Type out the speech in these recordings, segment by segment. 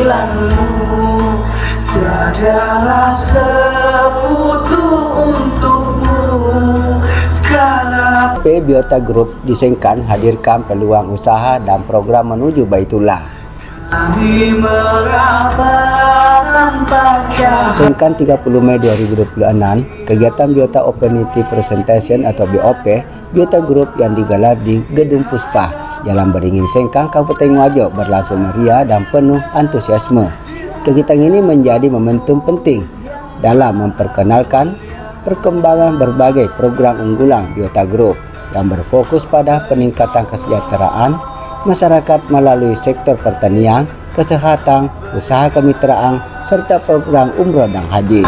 panggilanmu, tiadalah sekutu untukmu. Segala Biota Group disengkan hadirkan peluang usaha dan program menuju Baitullah. kami meraba tanpa jahat. Sengkan 30 Mei 2026, kegiatan Biota Opportunity Presentation atau BOP Biota Group yang digelar di Gedung Puspa, Jalan Beringin Sengkang, Kabupaten Wajo berlangsung meriah dan penuh antusiasme. Kegiatan ini menjadi momentum penting dalam memperkenalkan perkembangan berbagai program unggulan Biota Group yang berfokus pada peningkatan kesejahteraan masyarakat melalui sektor pertanian, kesehatan, usaha kemitraan, serta program umroh dan haji.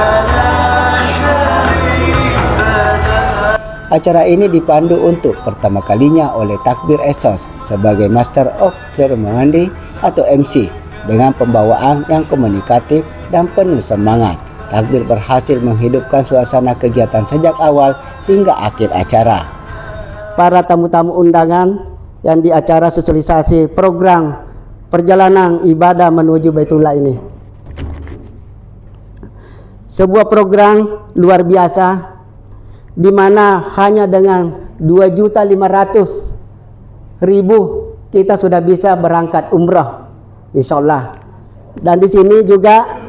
Acara ini dipandu untuk pertama kalinya oleh Takbir Esos sebagai Master of Ceremony atau MC dengan pembawaan yang komunikatif dan penuh semangat. Takbir berhasil menghidupkan suasana kegiatan sejak awal hingga akhir acara. Para tamu-tamu undangan yang di acara sosialisasi program perjalanan ibadah menuju Baitullah ini. Sebuah program luar biasa di mana hanya dengan 2.500.000 kita sudah bisa berangkat umrah insyaallah. Dan di sini juga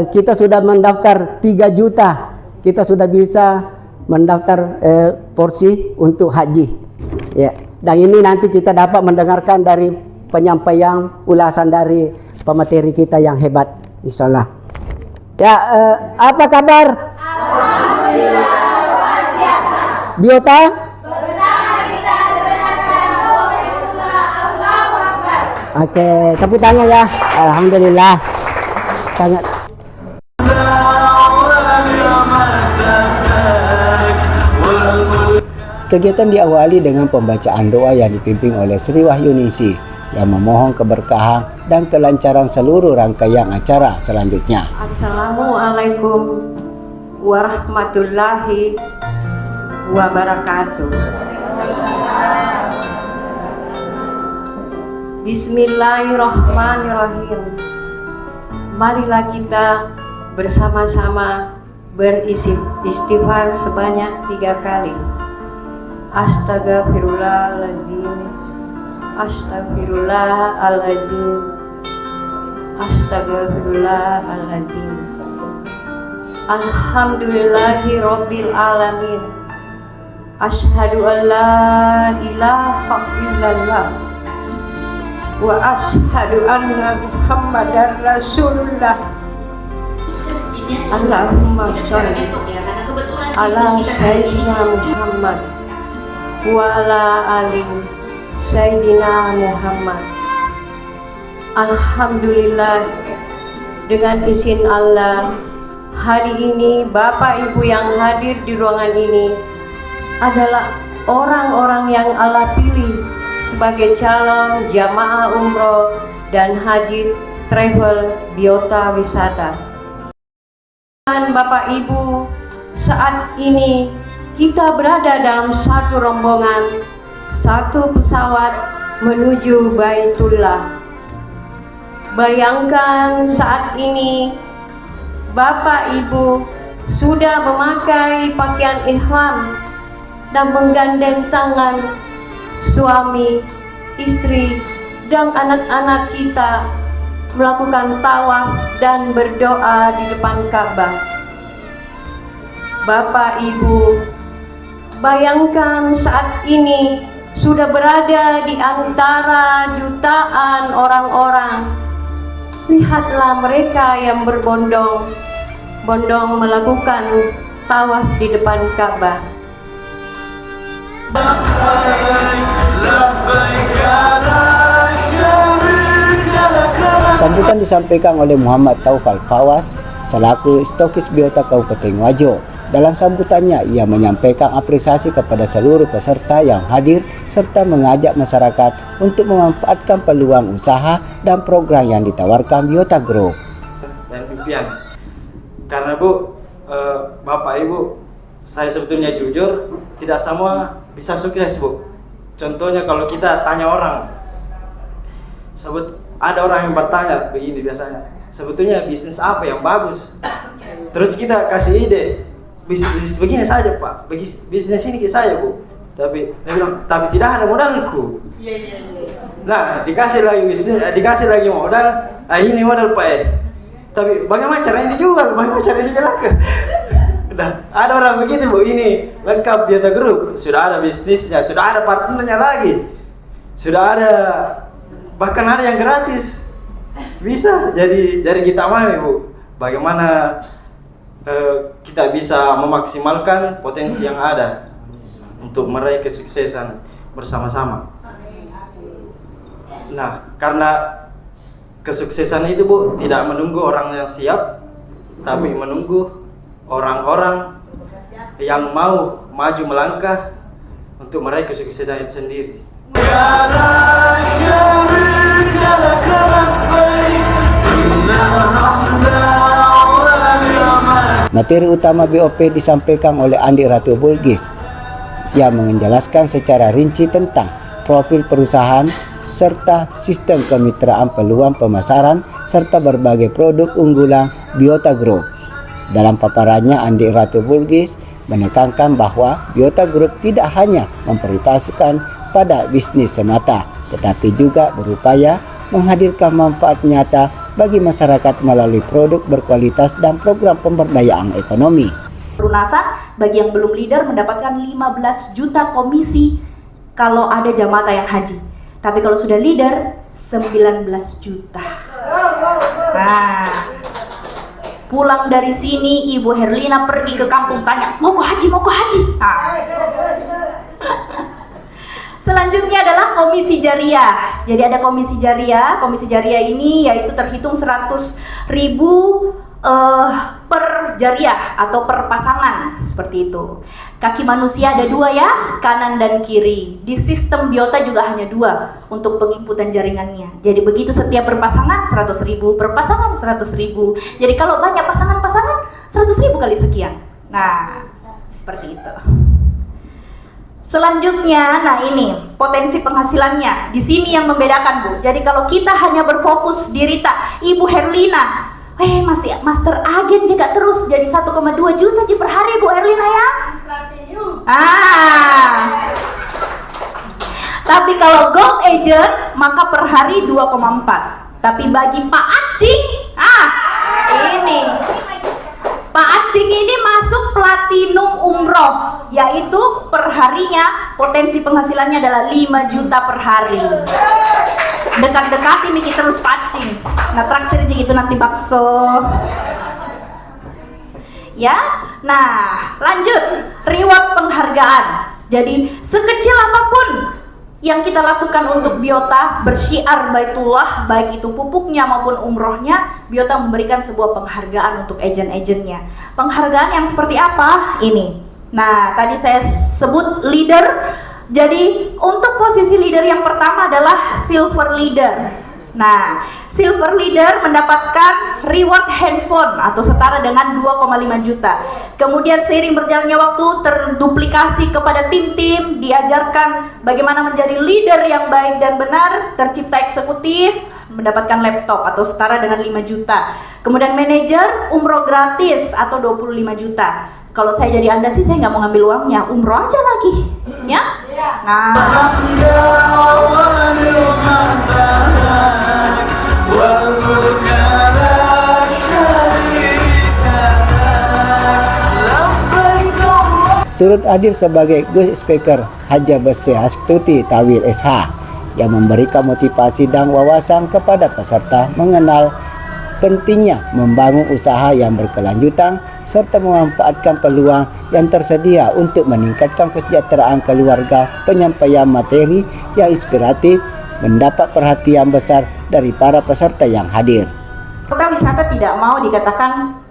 kita sudah mendaftar 3 juta, kita sudah bisa mendaftar porsi untuk haji ya. Dan ini nanti kita dapat mendengarkan dari penyampaian ulasan dari pemateri kita yang hebat insyaallah ya. Apa kabar? Alhamdulillah luar biasa. Biota Bersama kita sebenarnya Baitullah, Allahu Akbar. oke, sambutannya ya. Alhamdulillah sangat. Kegiatan diawali dengan pembacaan doa yang dipimpin oleh Sri Wahyuningsi yang memohon keberkahan dan kelancaran seluruh rangkaian acara selanjutnya. Assalamualaikum warahmatullahi wabarakatuh. Bismillahirrahmanirrahim. Marilah kita bersama-sama beristighfar sebanyak 3 kali. Astagfirullahaladzim, astagfirullahaladzim, astagfirullahaladzim. Alhamdulillahi Rabbil Alamin. Ashhadu an la ilaha illallah wa ashhadu anna Muhammadar Rasulullah. Allahumma sholli ala sayyidina Muhammad wa ala ali sayyidina Muhammad. Alhamdulillah, dengan izin Allah, hari ini Bapak Ibu yang hadir di ruangan ini adalah orang-orang yang Allah pilih sebagai calon jamaah umroh dan haji travel Biota Wisata. Dan Bapak Ibu, saat ini kita berada dalam satu rombongan, satu pesawat menuju Baitullah. Bayangkan saat ini Bapak Ibu sudah memakai pakaian ihram dan menggandeng tangan suami, istri, dan anak-anak kita melakukan tawaf dan berdoa di depan Ka'bah. Bapak Ibu, bayangkan saat ini sudah berada di antara jutaan orang-orang. Lihatlah mereka yang berbondong-bondong melakukan tawaf di depan Ka'bah. Sambutan disampaikan oleh Muhammad Taufal Fawas selaku Stokis Biota Kabupaten Wajo. Dalam sambutannya, ia menyampaikan apresiasi kepada seluruh peserta yang hadir serta mengajak masyarakat untuk memanfaatkan peluang usaha dan program yang ditawarkan Biota Group. Dan impian, karena Bu, Bapak Ibu, saya sebetulnya jujur, tidak semua bisa sukses Bu. Contohnya kalau kita tanya orang, ada orang yang bertanya begini biasanya, sebetulnya bisnis apa yang bagus? Terus kita kasih ide, bisnis begini saja Pak, bisnis ini ke saya Bu. Tapi dia bilang, tapi tidak ada modalku. Nah, dikasih lagi bisnis, dikasih lagi modal, ini modal Pak. Tapi bagaimana caranya dijual? Bagaimana caranya dilakukan? Nah, ada orang begitu Bu, ini lengkap Biota Group, sudah ada bisnisnya, sudah ada partnernya lagi, sudah ada, bahkan ada yang gratis. Bisa jadi dari kita mah Bu, bagaimana kita bisa memaksimalkan potensi yang ada untuk meraih kesuksesan bersama-sama. Nah, karena kesuksesan itu Bu tidak menunggu orang yang siap, tapi menunggu orang-orang yang mau maju melangkah untuk meraih kesuksesan itu sendiri. Materi utama BOP disampaikan oleh Andi Ratu Bulgis yang menjelaskan secara rinci tentang profil perusahaan serta sistem kemitraan peluang pemasaran serta berbagai produk unggulan Biota Group. Dalam paparannya, Andi Ratu Bulgis menekankan bahwa Biota Group tidak hanya memprioritaskan pada bisnis semata, tetapi juga berupaya menghadirkan manfaat nyata bagi masyarakat melalui produk berkualitas dan program pemberdayaan ekonomi. Pelunasan bagi yang belum leader mendapatkan 15 juta komisi kalau ada jamaah yang haji. Tapi kalau sudah leader 19 juta. Nah, pulang dari sini Ibu Herlina pergi ke kampung tanya, mau ke haji, mau ke haji. Nah. Selanjutnya adalah komisi jariah. Jadi ada komisi jariah. Komisi jariah ini yaitu terhitung 100.000 per jariah atau per pasangan, seperti itu. Kaki manusia ada 2 ya, kanan dan kiri. Di sistem Biota juga hanya 2 untuk penginputan jaringannya. Jadi begitu setiap berpasangan 100.000, berpasangan 100.000. Jadi kalau banyak pasangan-pasangan 100.000 kali sekian. Nah, seperti itu. Selanjutnya, nah ini potensi penghasilannya. Di sini yang membedakan Bu. Jadi kalau kita hanya berfokus di Rita, Ibu Herlina, masih master agen juga terus jadi 1,2 juta per hari Bu Herlina ya. Tapi kalau gold agent maka per hari 2,4. Tapi bagi Pak Acing, ini Pak Acing ini masuk platinum umroh, yaitu per harinya potensi penghasilannya adalah 5 juta per hari. Dekat-dekati mikir terus Pak Acing. Nah, traktir itu nanti bakso. Ya, nah lanjut reward penghargaan. Jadi sekecil apapun yang kita lakukan untuk Biota bersyiar Baitullah, baik itu pupuknya maupun umrohnya, Biota memberikan sebuah penghargaan untuk agen-agennya. Penghargaan yang seperti apa? Ini. Nah, tadi saya sebut leader. Jadi untuk posisi leader yang pertama adalah silver leader. Nah, silver leader mendapatkan reward handphone atau setara dengan 2,5 juta. Kemudian seiring berjalannya waktu terduplikasi kepada tim-tim, diajarkan bagaimana menjadi leader yang baik dan benar, tercipta eksekutif, mendapatkan laptop atau setara dengan 5 juta. Kemudian manajer umroh gratis atau 25 juta. Kalau saya jadi Anda sih saya nggak mau ngambil uangnya, umroh aja lagi, ya? Nah. Turut hadir sebagai guest speaker Haja Besya Astuti Tawil SH yang memberikan motivasi dan wawasan kepada peserta mengenal pentingnya membangun usaha yang berkelanjutan serta memanfaatkan peluang yang tersedia untuk meningkatkan kesejahteraan keluarga. Penyampaian materi yang inspiratif mendapat perhatian besar dari para peserta yang hadir. Kota wisata tidak mau dikatakan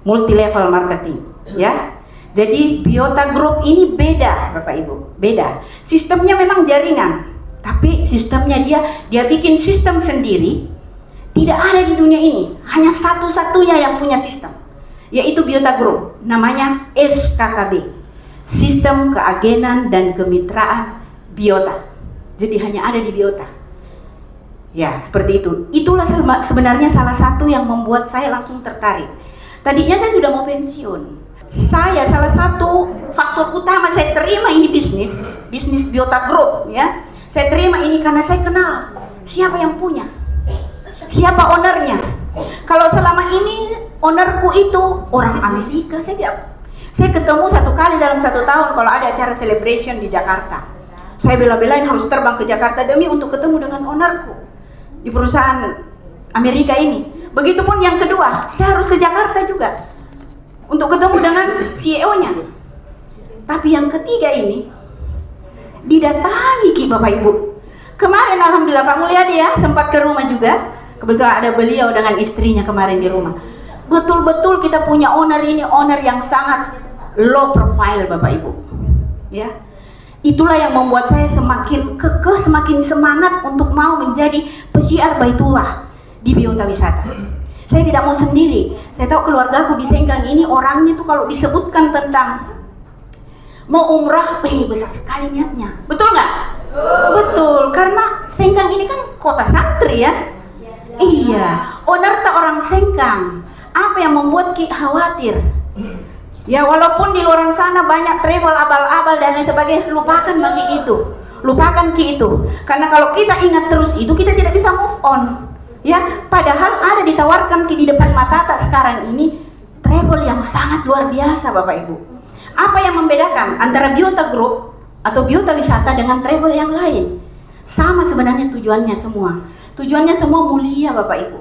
multi level marketing, ya. Jadi Biota Group ini beda, Bapak Ibu, beda. Sistemnya memang jaringan, tapi sistemnya dia bikin sistem sendiri. Tidak ada di dunia ini, hanya satu-satunya yang punya sistem, yaitu Biota Group, namanya SKKB, Sistem Keagenan dan Kemitraan Biota. Jadi hanya ada di Biota. Ya, seperti itu. Itulah sebenarnya salah satu yang membuat saya langsung tertarik. Tadinya saya sudah mau pensiun. Saya salah satu faktor utama saya terima ini bisnis Biota Group ya. Saya terima ini karena saya kenal siapa yang punya, siapa ownernya. Kalau selama ini ownerku itu orang Amerika, saya ketemu 1 kali dalam 1 tahun kalau ada acara celebration di Jakarta. Saya bela-belain harus terbang ke Jakarta demi untuk ketemu dengan ownerku di perusahaan Amerika ini. Begitupun yang kedua, saya harus ke Jakarta juga untuk ketemu dengan CEO-nya. Tapi yang ketiga ini didatangi Bapak Ibu. Kemarin alhamdulillah Pak Mulyadi ya sempat ke rumah juga. Kebetulan ada beliau dengan istrinya kemarin di rumah. Betul-betul kita punya owner ini owner yang sangat low profile Bapak Ibu. Ya. Itulah yang membuat saya semakin kekeh, semakin semangat untuk mau menjadi pesyiar Baitullah di Biota Wisata. Saya tidak mau sendiri. Saya tahu keluargaku di Sengkang ini orangnya tuh kalau disebutkan tentang mau umrah, besar sekali niatnya. Betul nggak? Betul, karena Sengkang ini kan kota santri ya. Iya, owner tak orang Sengkang. Apa yang membuat Ki khawatir? Ya walaupun di luar sana banyak travel abal-abal dan lain sebagainya, lupakan bagi itu. Lupakan Ki itu. Karena kalau kita ingat terus itu, kita tidak bisa move on. Ya, padahal ada ditawarkan Ki di depan mata tak sekarang ini travel yang sangat luar biasa Bapak Ibu. Apa yang membedakan antara Biota Group atau Biota Wisata dengan travel yang lain? Sama sebenarnya tujuannya semua. Tujuannya semua mulia Bapak Ibu.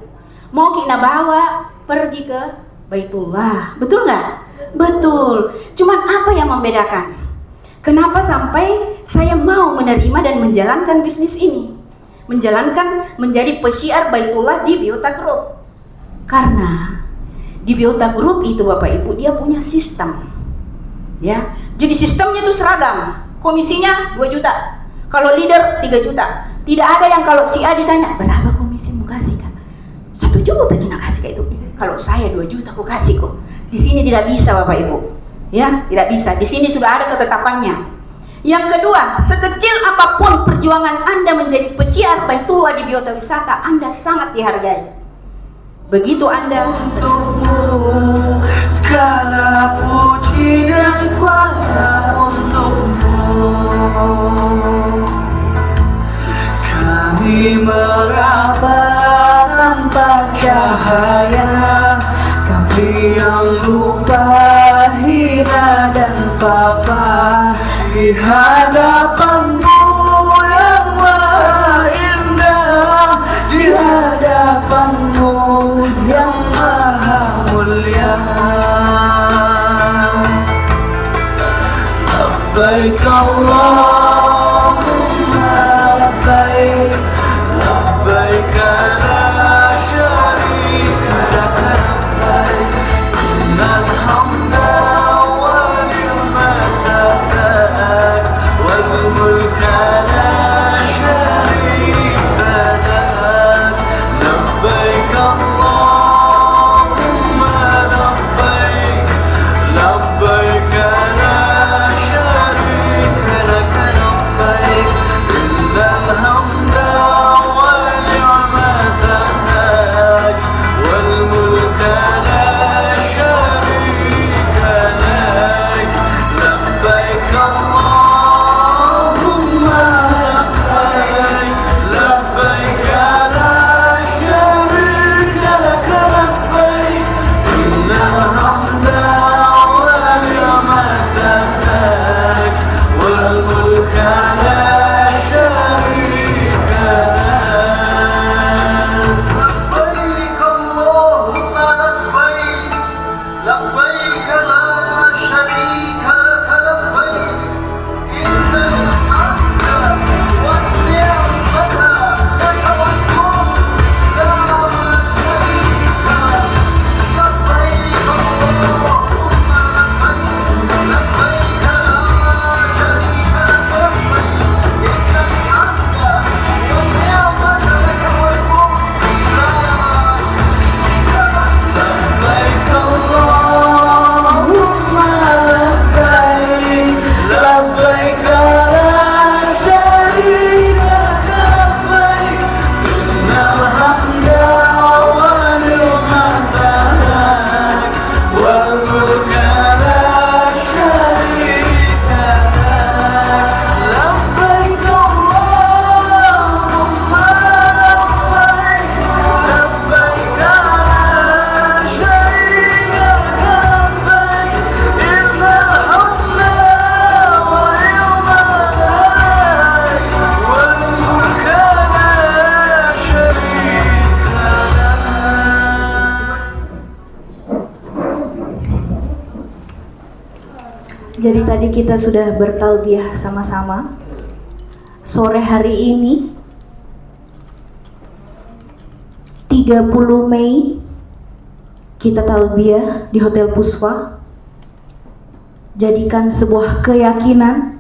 Mau kita bawa pergi ke Baitullah, betul nggak? Betul. Cuman apa yang membedakan? Kenapa sampai saya mau menerima dan menjalankan bisnis ini? Menjalankan menjadi pesyiar Baitullah di Biota Group. Karena di Biota Group itu Bapak Ibu dia punya sistem. Ya. Jadi sistemnya itu seragam. Komisinya 2 juta. Kalau leader 3 juta. Tidak ada yang kalau si A ditanya, "Berapa komisimu kasih kan?" 1 juta kita kasih kayak itu. Kalau saya 2 juta aku kasih kok. Di sini tidak bisa Bapak Ibu. Ya, tidak bisa. Di sini sudah ada ketetapannya. Yang kedua, sekecil apapun perjuangan Anda menjadi pesyiar Baitullah di Biota Wisata, Anda sangat dihargai. Begitu Anda untukmu segala puji dan kuasa untukmu. Kami meraba tanpa cahaya, kami yang lupa hina dan papa di hadapanmu yang maha indah, di hadapanmu yang maha mulia. Labbaik Allahumma labbaik, labbaik la syarika laka labbaik, innal hamda wa ni'mata lak wal mulka la syarika lak. Labbaik Allahumma labbaik, labbaik la syarika laka labbaik, innal hamda wa ni'mata Jadi tadi kita sudah bertalbiyah sama-sama. Sore hari ini 30 Mei kita talbiyah di Hotel Puspa. Jadikan sebuah keyakinan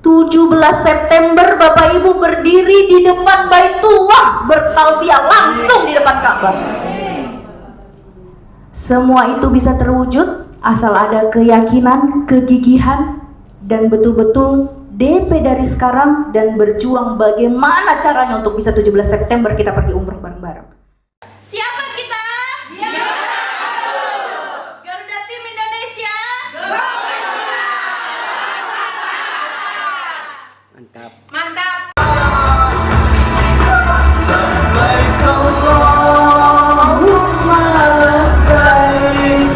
17 September Bapak Ibu berdiri di depan Baitullah bertalbiyah langsung di depan Ka'bah. Semua itu bisa terwujud asal ada keyakinan, kegigihan, dan betul-betul DP dari sekarang dan berjuang bagaimana caranya untuk bisa 17 September kita pergi umroh bareng-bareng. Siapa kita? Garuda Tim Indonesia. Mantap. Mantap. Labbaik Allahumma labbaik.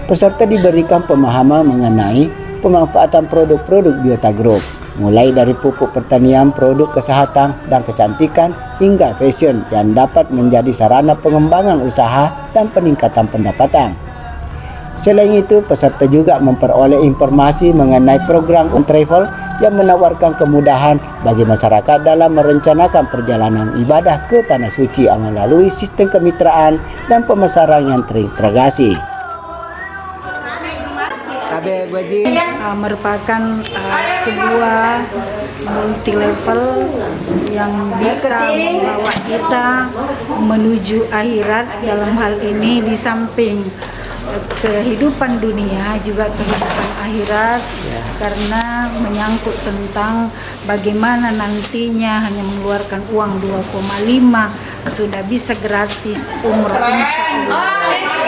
Peserta diberikan pemahaman mengenai pemanfaatan produk-produk Biota Group, mulai dari pupuk pertanian, produk kesehatan dan kecantikan, hingga fashion yang dapat menjadi sarana pengembangan usaha dan peningkatan pendapatan. Selain itu, peserta juga memperoleh informasi mengenai program travel yang menawarkan kemudahan bagi masyarakat dalam merencanakan perjalanan ibadah ke Tanah Suci melalui sistem kemitraan dan pemasaran yang terintegrasi. Merupakan sebuah multi level yang bisa membawa kita menuju akhirat. Dalam hal ini di samping kehidupan dunia juga kehidupan akhirat, karena menyangkut tentang bagaimana nantinya hanya mengeluarkan uang 2,5 sudah bisa gratis umroh insyaallah.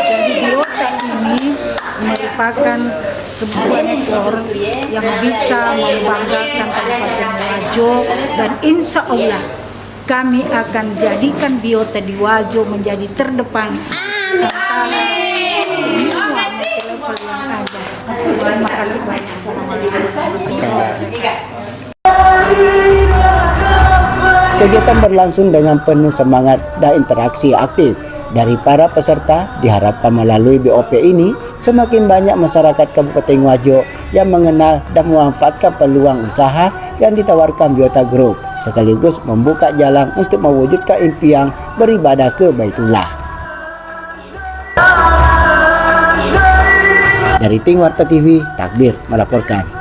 Jadi Biota ini merupakan sebuah ekor yang bisa membanggakan Kabupaten Wajo, dan insya Allah kami akan jadikan Biota di Wajo menjadi terdepan antara semua level yang ada. Terima kasih banyak. Assalamualaikum warahmatullahi wabarakatuh. Kegiatan berlangsung dengan penuh semangat dan interaksi aktif dari para peserta. Diharapkan melalui BOP ini semakin banyak masyarakat Kabupaten Wajo yang mengenal dan memanfaatkan peluang usaha yang ditawarkan Biota Group, sekaligus membuka jalan untuk mewujudkan impian beribadah ke Baitullah. Dari Tim Warta TV, Takbir melaporkan.